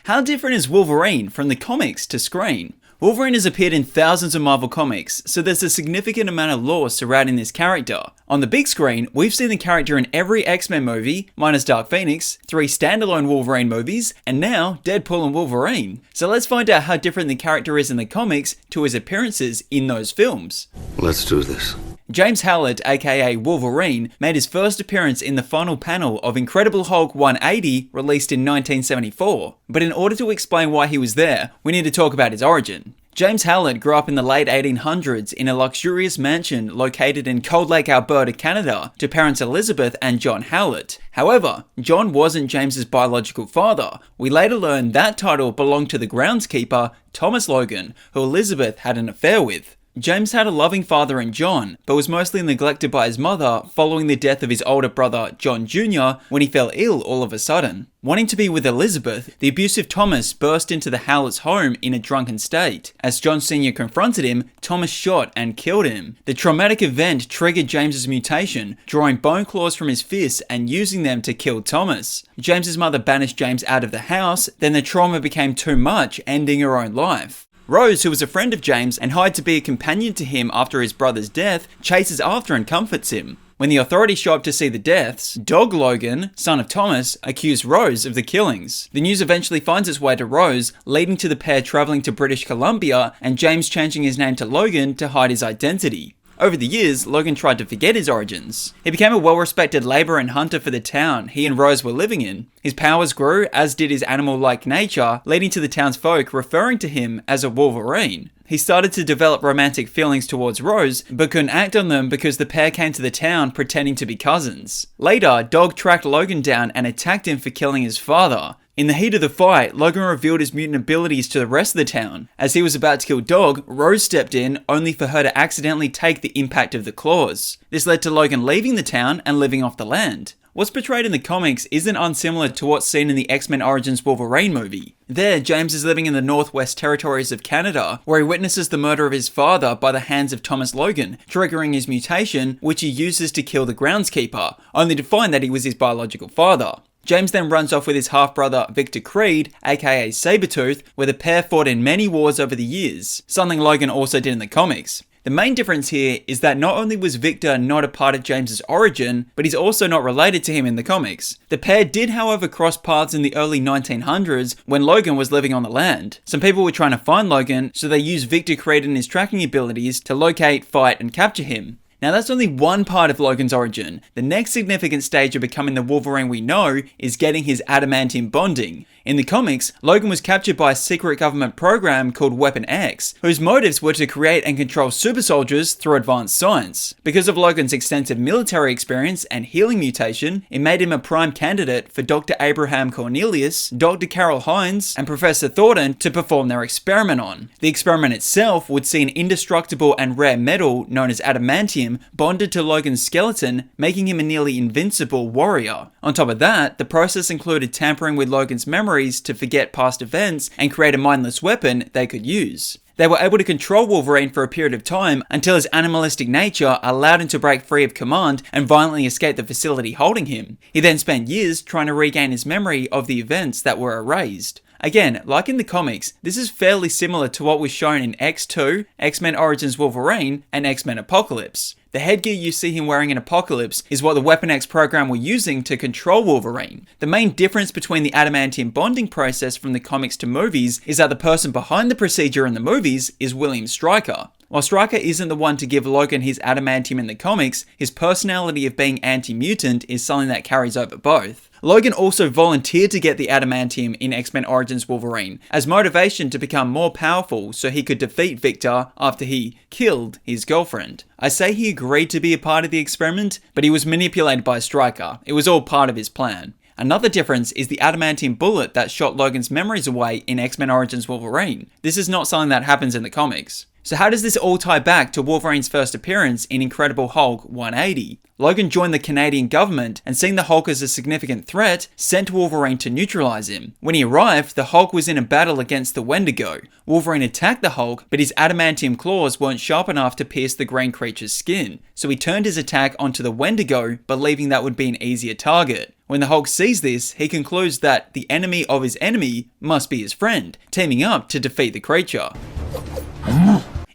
How different is Wolverine from the comics to screen? Wolverine has appeared in thousands of Marvel comics, so there's a significant amount of lore surrounding this character. On the big screen, we've seen the character in every X-Men movie, minus Dark Phoenix, 3 standalone Wolverine movies, and now Deadpool and Wolverine. So let's find out how different the character is in the comics to his appearances in those films. Let's do this. James Howlett, aka Wolverine, made his first appearance in the final panel of Incredible Hulk 180, released in 1974. But in order to explain why he was there, we need to talk about his origin. James Howlett grew up in the late 1800s in a luxurious mansion located in Cold Lake, Alberta, Canada, to parents Elizabeth and John Howlett. However, John wasn't James's biological father. We later learned that title belonged to the groundskeeper, Thomas Logan, who Elizabeth had an affair with. James had a loving father in John, but was mostly neglected by his mother following the death of his older brother, John Jr., when he fell ill all of a sudden. Wanting to be with Elizabeth, the abusive Thomas burst into the Howlett's home in a drunken state. As John Sr. confronted him, Thomas shot and killed him. The traumatic event triggered James's mutation, drawing bone claws from his fists and using them to kill Thomas. James's mother banished James out of the house, then the trauma became too much, ending her own life. Rose, who was a friend of James and hired to be a companion to him after his brother's death, chases after and comforts him. When the authorities show up to see the deaths, Dog Logan, son of Thomas, accused Rose of the killings. The news eventually finds its way to Rose, leading to the pair traveling to British Columbia and James changing his name to Logan to hide his identity. Over the years, Logan tried to forget his origins. He became a well-respected labourer and hunter for the town he and Rose were living in. His powers grew, as did his animal-like nature, leading to the townsfolk referring to him as a Wolverine. He started to develop romantic feelings towards Rose, but couldn't act on them because the pair came to the town pretending to be cousins. Later, Dog tracked Logan down and attacked him for killing his father. In the heat of the fight, Logan revealed his mutant abilities to the rest of the town. As he was about to kill Dog, Rose stepped in, only for her to accidentally take the impact of the claws. This led to Logan leaving the town and living off the land. What's portrayed in the comics isn't unsimilar to what's seen in the X-Men Origins Wolverine movie. There, James is living in the Northwest Territories of Canada, where he witnesses the murder of his father by the hands of Thomas Logan, triggering his mutation, which he uses to kill the groundskeeper, only to find that he was his biological father. James then runs off with his half-brother Victor Creed, aka Sabretooth, where the pair fought in many wars over the years, something Logan also did in the comics. The main difference here is that not only was Victor not a part of James's origin, but he's also not related to him in the comics. The pair did however cross paths in the early 1900s when Logan was living on the land. Some people were trying to find Logan, so they used Victor Creed and his tracking abilities to locate, fight, and capture him. Now that's only one part of Logan's origin. The next significant stage of becoming the Wolverine we know is getting his Adamantium bonding. In the comics, Logan was captured by a secret government program called Weapon X, whose motives were to create and control super soldiers through advanced science. Because of Logan's extensive military experience and healing mutation, it made him a prime candidate for Dr. Abraham Cornelius, Dr. Carol Hines, and Professor Thornton to perform their experiment on. The experiment itself would see an indestructible and rare metal known as Adamantium bonded to Logan's skeleton, making him a nearly invincible warrior. On top of that, the process included tampering with Logan's memories to forget past events and create a mindless weapon they could use. They were able to control Wolverine for a period of time until his animalistic nature allowed him to break free of command and violently escape the facility holding him. He then spent years trying to regain his memory of the events that were erased. Again, like in the comics, this is fairly similar to what was shown in X2, X-Men Origins Wolverine, and X-Men Apocalypse. The headgear you see him wearing in Apocalypse is what the Weapon X program were using to control Wolverine. The main difference between the Adamantium bonding process from the comics to movies is that the person behind the procedure in the movies is William Stryker. While Stryker isn't the one to give Logan his adamantium in the comics, his personality of being anti-mutant is something that carries over both. Logan also volunteered to get the adamantium in X-Men Origins Wolverine as motivation to become more powerful so he could defeat Victor after he killed his girlfriend. I say he agreed to be a part of the experiment, but he was manipulated by Stryker. It was all part of his plan. Another difference is the adamantium bullet that shot Logan's memories away in X-Men Origins Wolverine. This is not something that happens in the comics. So how does this all tie back to Wolverine's first appearance in Incredible Hulk 180? Logan joined the Canadian government and seeing the Hulk as a significant threat, sent Wolverine to neutralize him. When he arrived, the Hulk was in a battle against the Wendigo. Wolverine attacked the Hulk, but his adamantium claws weren't sharp enough to pierce the green creature's skin. So he turned his attack onto the Wendigo, believing that would be an easier target. When the Hulk sees this, he concludes that the enemy of his enemy must be his friend, teaming up to defeat the creature.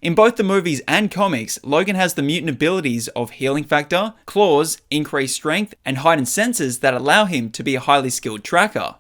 In both the movies and comics, Logan has the mutant abilities of healing factor, claws, increased strength, and heightened senses that allow him to be a highly skilled tracker.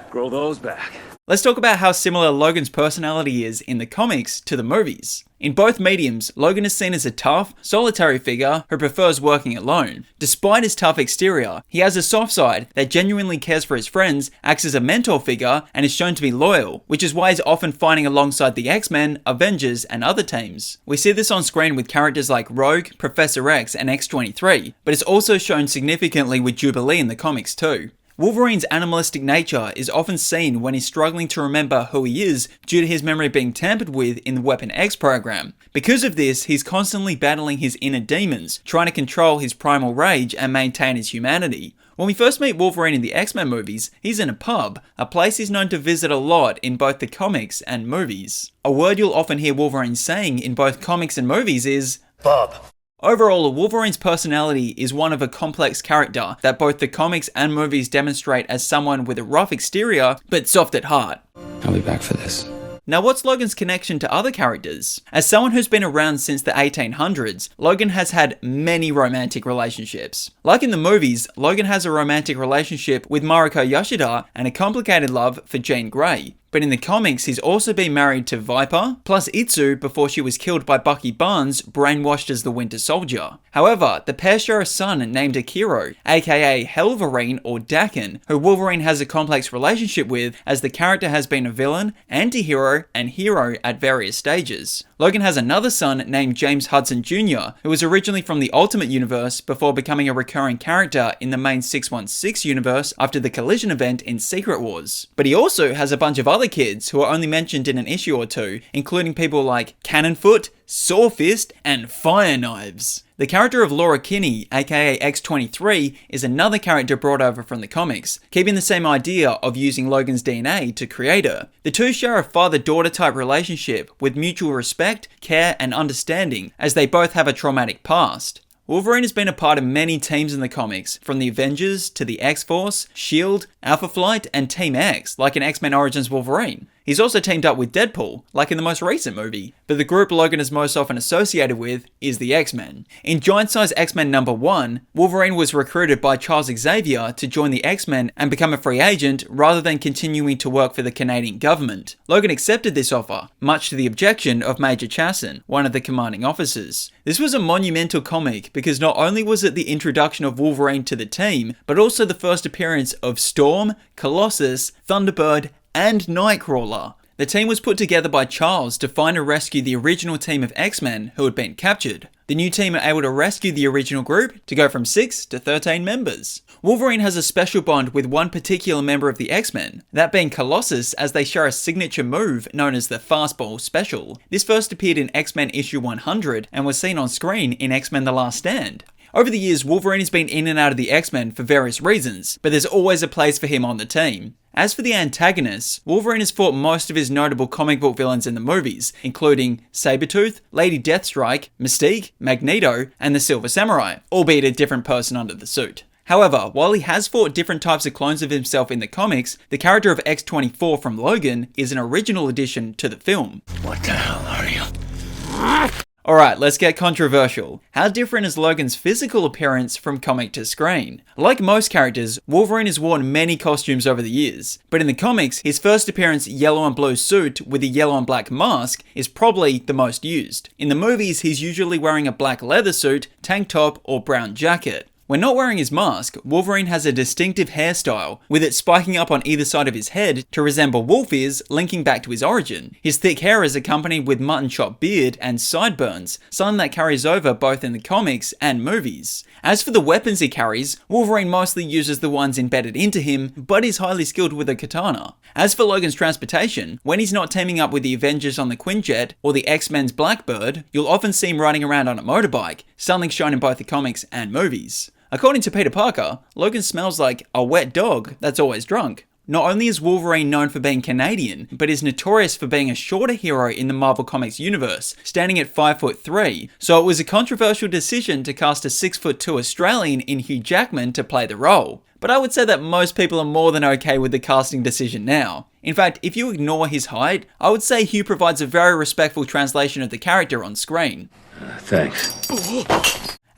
Grow those back. Let's talk about how similar Logan's personality is in the comics to the movies. In both mediums, Logan is seen as a tough, solitary figure who prefers working alone. Despite his tough exterior, he has a soft side that genuinely cares for his friends, acts as a mentor figure, and is shown to be loyal, which is why he's often fighting alongside the X-Men, Avengers, and other teams. We see this on screen with characters like Rogue, Professor X, and X-23, but it's also shown significantly with Jubilee in the comics too. Wolverine's animalistic nature is often seen when he's struggling to remember who he is due to his memory being tampered with in the Weapon X program. Because of this, he's constantly battling his inner demons, trying to control his primal rage and maintain his humanity. When we first meet Wolverine in the X-Men movies, he's in a pub, a place he's known to visit a lot in both the comics and movies. A word you'll often hear Wolverine saying in both comics and movies is "Bub." Overall, Wolverine's personality is one of a complex character that both the comics and movies demonstrate as someone with a rough exterior, but soft at heart. I'll be back for this. Now, what's Logan's connection to other characters? As someone who's been around since the 1800s, Logan has had many romantic relationships. Like in the movies, Logan has a romantic relationship with Mariko Yashida and a complicated love for Jean Grey. But in the comics, he's also been married to Viper, plus Itsu before she was killed by Bucky Barnes, brainwashed as the Winter Soldier. However, the pair share a son named Akiro, aka Wolverine or Daken, who Wolverine has a complex relationship with as the character has been a villain, anti-hero, and hero at various stages. Logan has another son named James Hudson Jr., who was originally from the Ultimate Universe before becoming a recurring character in the main 616 universe after the Collision event in Secret Wars. But he also has a bunch of other kids who are only mentioned in an issue or two, including people like Cannonfoot, Sawfist, and Fire Knives. The character of Laura Kinney, aka X-23, is another character brought over from the comics, keeping the same idea of using Logan's DNA to create her. The two share a father-daughter type relationship with mutual respect, care, and understanding, as they both have a traumatic past. Wolverine has been a part of many teams in the comics, from the Avengers to the X-Force, S.H.I.E.L.D., Alpha Flight, and Team X, like in X-Men Origins Wolverine. He's also teamed up with Deadpool, like in the most recent movie, but the group Logan is most often associated with is the X-Men. In Giant Size X-Men number 1, Wolverine was recruited by Charles Xavier to join the X-Men and become a free agent rather than continuing to work for the Canadian government. Logan accepted this offer, much to the objection of Major Chasson, one of the commanding officers. This was a monumental comic because not only was it the introduction of Wolverine to the team, but also the first appearance of Storm, Colossus, Thunderbird, and Nightcrawler. The team was put together by Charles to find and rescue the original team of X-Men who had been captured. The new team are able to rescue the original group to go from 6 to 13 members. Wolverine has a special bond with one particular member of the X-Men, that being Colossus, as they share a signature move known as the Fastball Special. This first appeared in X-Men issue 100 and was seen on screen in X-Men The Last Stand. Over the years, Wolverine has been in and out of the X-Men for various reasons, but there's always a place for him on the team. As for the antagonists, Wolverine has fought most of his notable comic book villains in the movies, including Sabretooth, Lady Deathstrike, Mystique, Magneto, and the Silver Samurai, albeit a different person under the suit. However, while he has fought different types of clones of himself in the comics, the character of X-24 from Logan is an original addition to the film. What the hell are you? Alright, let's get controversial. How different is Logan's physical appearance from comic to screen? Like most characters, Wolverine has worn many costumes over the years, but in the comics, his first appearance yellow and blue suit with a yellow and black mask is probably the most used. In the movies, he's usually wearing a black leather suit, tank top, or brown jacket. When not wearing his mask, Wolverine has a distinctive hairstyle, with it spiking up on either side of his head to resemble wolf ears, linking back to his origin. His thick hair is accompanied with mutton chop beard and sideburns, something that carries over both in the comics and movies. As for the weapons he carries, Wolverine mostly uses the ones embedded into him, but is highly skilled with a katana. As for Logan's transportation, when he's not teaming up with the Avengers on the Quinjet or the X-Men's Blackbird, you'll often see him riding around on a motorbike, something shown in both the comics and movies. According to Peter Parker, Logan smells like a wet dog that's always drunk. Not only is Wolverine known for being Canadian, but is notorious for being a shorter hero in the Marvel Comics universe, standing at 5'3", so it was a controversial decision to cast a 6'2" Australian in Hugh Jackman to play the role. But I would say that most people are more than okay with the casting decision now. In fact, if you ignore his height, I would say Hugh provides a very respectful translation of the character on screen. Thanks.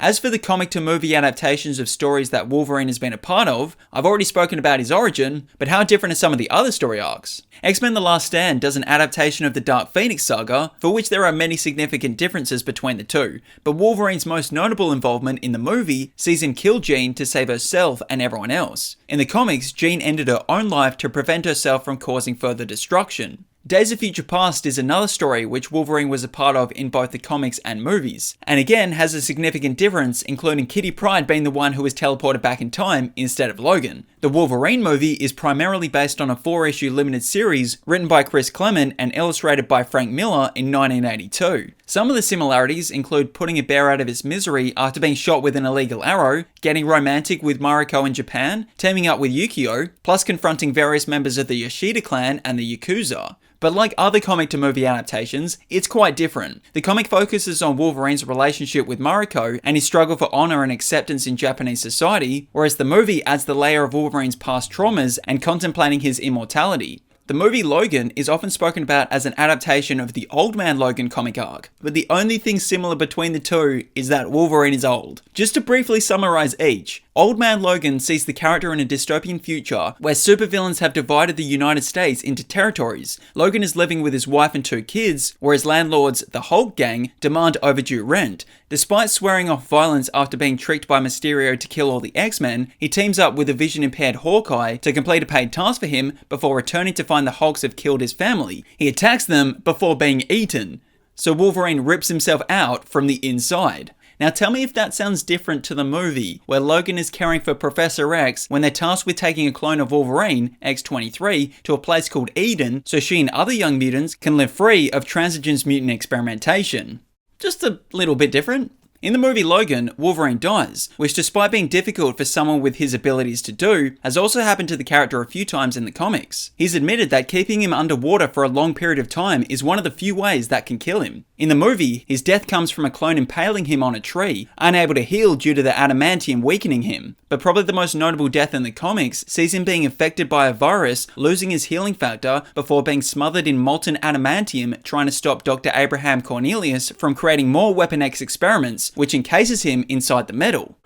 As for the comic to movie adaptations of stories that Wolverine has been a part of, I've already spoken about his origin, but how different are some of the other story arcs? X-Men The Last Stand does an adaptation of the Dark Phoenix saga, for which there are many significant differences between the two, but Wolverine's most notable involvement in the movie sees him kill Jean to save herself and everyone else. In the comics, Jean ended her own life to prevent herself from causing further destruction. Days of Future Past is another story which Wolverine was a part of in both the comics and movies, and again has a significant difference, including Kitty Pryde being the one who was teleported back in time instead of Logan. The Wolverine movie is primarily based on a 4-issue limited series written by Chris Claremont and illustrated by Frank Miller in 1982. Some of the similarities include putting a bear out of its misery after being shot with an illegal arrow, getting romantic with Mariko in Japan, teaming up with Yukio, plus confronting various members of the Yoshida clan and the Yakuza. But like other comic to movie adaptations, it's quite different. The comic focuses on Wolverine's relationship with Mariko and his struggle for honor and acceptance in Japanese society, whereas the movie adds the layer of Wolverine's past traumas and contemplating his immortality. The movie Logan is often spoken about as an adaptation of the Old Man Logan comic arc, but the only thing similar between the two is that Wolverine is old. Just to briefly summarize each, Old Man Logan sees the character in a dystopian future where supervillains have divided the United States into territories. Logan is living with his wife and 2 kids, whereas landlords, the Hulk Gang, demand overdue rent. Despite swearing off violence after being tricked by Mysterio to kill all the X-Men, he teams up with a vision-impaired Hawkeye to complete a paid task for him before returning to find the Hulks have killed his family. He attacks them before being eaten. So Wolverine rips himself out from the inside. Now tell me if that sounds different to the movie, where Logan is caring for Professor X when they're tasked with taking a clone of Wolverine, X-23, to a place called Eden so she and other young mutants can live free of Transigen's mutant experimentation. Just a little bit different. In the movie Logan, Wolverine dies, which despite being difficult for someone with his abilities to do, has also happened to the character a few times in the comics. He's admitted that keeping him underwater for a long period of time is one of the few ways that can kill him. In the movie, his death comes from a clone impaling him on a tree, unable to heal due to the adamantium weakening him. But probably the most notable death in the comics sees him being infected by a virus, losing his healing factor before being smothered in molten adamantium trying to stop Dr. Abraham Cornelius from creating more Weapon X experiments, which encases him inside the metal.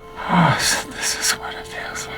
So this is what it feels like.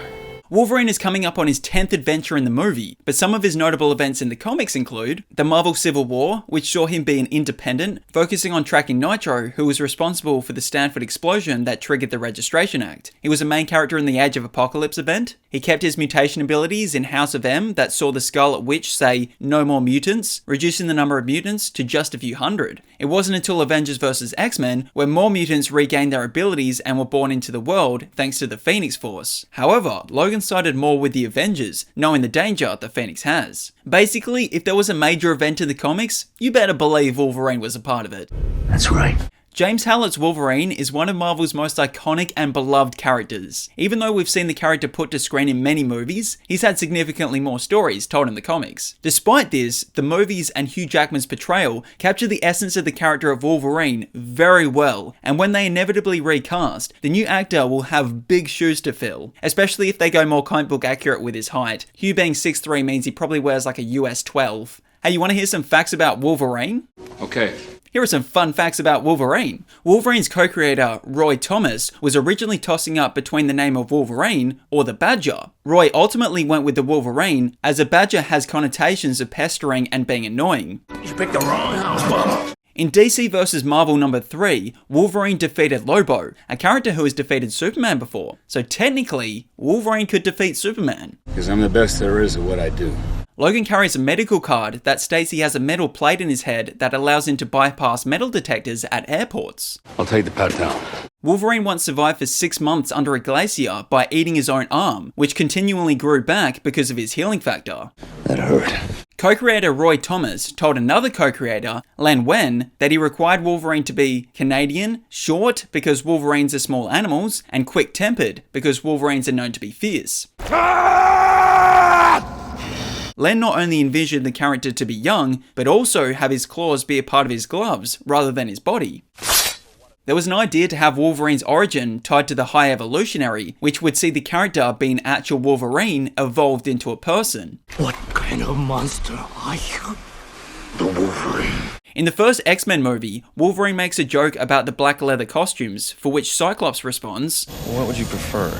Wolverine is coming up on his 10th adventure in the movie, but some of his notable events in the comics include the Marvel Civil War, which saw him be an independent, focusing on tracking Nitro, who was responsible for the Stanford explosion that triggered the Registration Act. He was a main character in the Age of Apocalypse event. He kept his mutation abilities in House of M that saw the Scarlet Witch say, "No more mutants," reducing the number of mutants to just a few hundred. It wasn't until Avengers vs. X-Men where more mutants regained their abilities and were born into the world thanks to the Phoenix Force. However, Logan sided more with the Avengers, knowing the danger the Phoenix has. Basically, if there was a major event in the comics, you better believe Wolverine was a part of it. That's right. James Hallett's Wolverine is one of Marvel's most iconic and beloved characters. Even though we've seen the character put to screen in many movies, he's had significantly more stories told in the comics. Despite this, the movies and Hugh Jackman's portrayal capture the essence of the character of Wolverine very well, and when they inevitably recast, the new actor will have big shoes to fill, especially if they go more comic book accurate with his height. Hugh being 6'3" means he probably wears like a US 12. Hey, you want to hear some facts about Wolverine? Okay. Here are some fun facts about Wolverine. Wolverine's co-creator, Roy Thomas, was originally tossing up between the name of Wolverine or the Badger. Roy ultimately went with the Wolverine, as a badger has connotations of pestering and being annoying. You picked the wrong house, Bob. In DC vs. Marvel number 3, Wolverine defeated Lobo, a character who has defeated Superman before. So technically, Wolverine could defeat Superman. Because I'm the best there is at what I do. Logan carries a medical card that states he has a metal plate in his head that allows him to bypass metal detectors at airports. I'll take the pat down. Wolverine once survived for 6 months under a glacier by eating his own arm, which continually grew back because of his healing factor. That hurt. Co-creator Roy Thomas told another co-creator, Len Wein, that he required Wolverine to be Canadian, short because Wolverines are small animals, and quick-tempered because Wolverines are known to be fierce. Len not only envisioned the character to be young, but also have his claws be a part of his gloves rather than his body. There was an idea to have Wolverine's origin tied to the High Evolutionary, which would see the character being actual Wolverine evolved into a person. What kind of monster are you? The Wolverine. In the first X-Men movie, Wolverine makes a joke about the black leather costumes, for which Cyclops responds, "What would you prefer?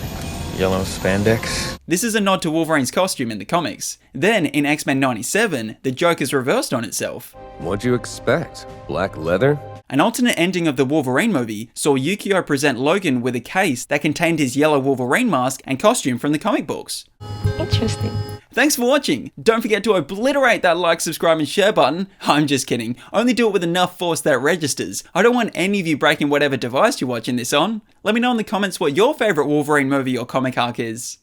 Yellow spandex?" This is a nod to Wolverine's costume in the comics. Then, in X-Men 97, the joke is reversed on itself. What'd you expect? Black leather? An alternate ending of the Wolverine movie saw Yukio present Logan with a case that contained his yellow Wolverine mask and costume from the comic books. Interesting. Thanks for watching! Don't forget to obliterate that like, subscribe and share button. I'm just kidding. Only do it with enough force that it registers. I don't want any of you breaking whatever device you're watching this on. Let me know in the comments what your favourite Wolverine movie or comic arc is.